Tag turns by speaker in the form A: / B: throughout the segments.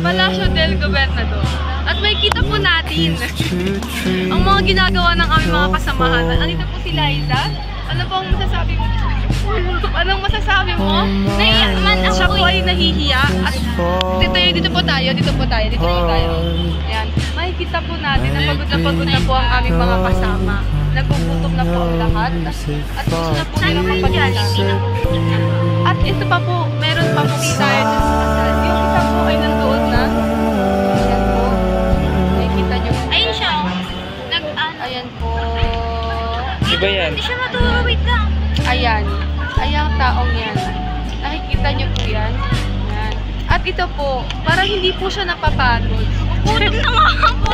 A: Palacio del Gobernador. At may kita po natin ang mga ginagawa ng aming mga kasamahan. Andito po si Liza. Ano po ang masasabi mo? Anong masasabi mo? Naiiyak man siya po ay nahihiya. At dito po tayo. Ayan. Makikita po natin na pagod na po ang aming mga kasama. Nagugutom na po ang lahat. At gusto na po nila kapag-ala. At ito pa po, meron pa po tayo dun sa kasal. Yung isa po ay nandoon na. Ayan po. Nakikita nyo.
B: Ayun siya.
A: Ayan po.
C: Iba yan.
B: Hindi siya matulog. Wait lang.
A: Ayan. Ayang taong yan. Nakikita nyo po yan. Ayan. At ito po, parang hindi po siya napapagod.
B: Gutom na nga po.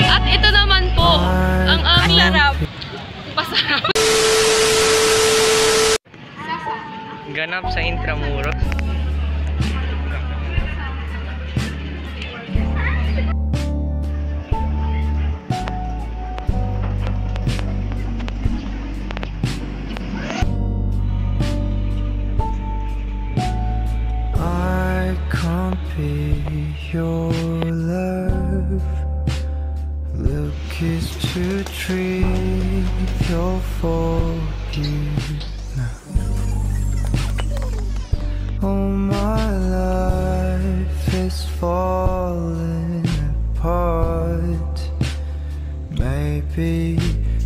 A: At ito naman po, ang aming pasarap.
C: Ganap sa Intramuros.
D: Your love, look is too trivial for you now. Oh, my life is falling apart. Maybe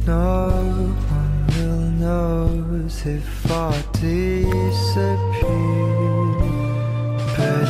D: no one will notice if I disappear, but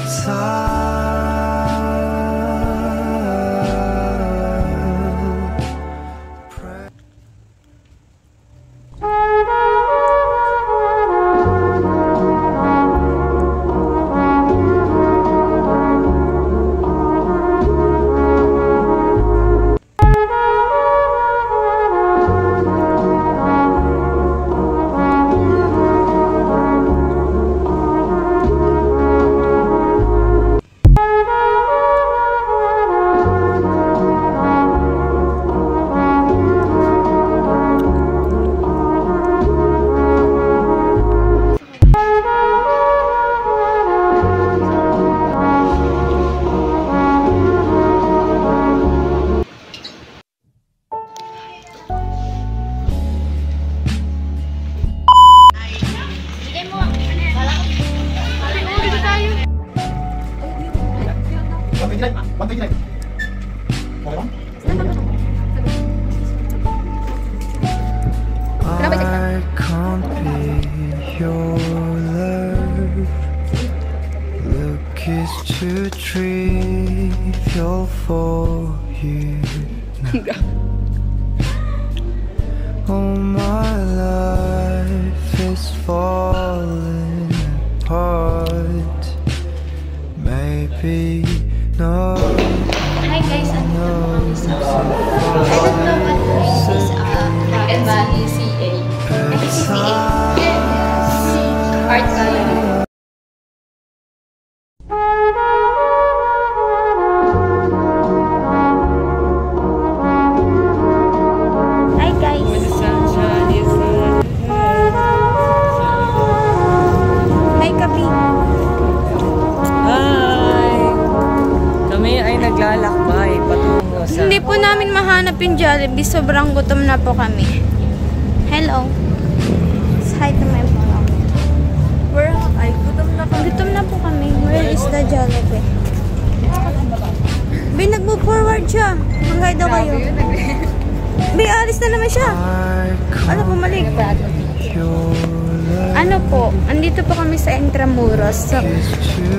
D: I can't be your love. Look is too trivial for you now. Oh, my life is falling apart. Maybe no.
B: Hi guys, I don't know what this is MCCA. Art gallery. Hi guys. Hi Kapi.
C: Hi! Kami ay naglalakbay patungo sa...
B: Hindi po namin mahanap yung Jollibee. Sobrang gutom na po kami. Hello. Hi to my vlog. Gutom na po kami. Where is the Jollibee? Be, nagmo-forward siya. Mag-hi daw kayo. Be, alis na naman siya. Ano po, mali? Ano po, andito po kami sa Intramuros. So,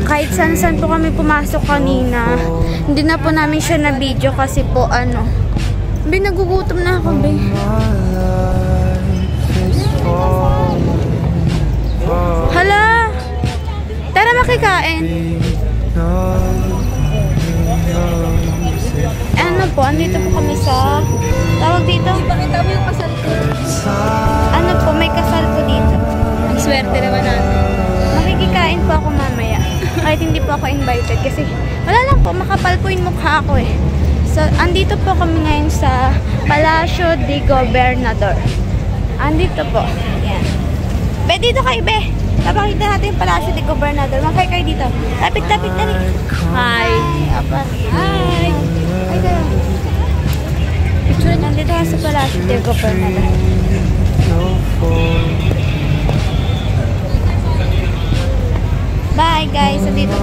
B: kahit saan-saan po kami pumasok kanina, hindi na po namin siya na video kasi po ano. Be, nagugutom na ako, be. Hala! Tara makikain. Ano po, andito po kami sa tawag dito. Ipakita mo yung kasal ko. Ano po, may kasal po dito. Ang swerte naman natin. Makikikain po ako mamaya. Kahit hindi po ako invited kasi wala lang po, makapal po yung mukha ako eh. So, andito po kami ngayon sa Palacio del Gobernador. Andito po. Yan. Be, dito kayo, be. Napakita natin yung Palacio de Gobernador. Mag-hi kayo dito. Lapit-lapit na rin. Hi. Apa. Hi. Hi kayo. Picture nandito ka sa Palacio de Gobernador. Bye guys. Nandito.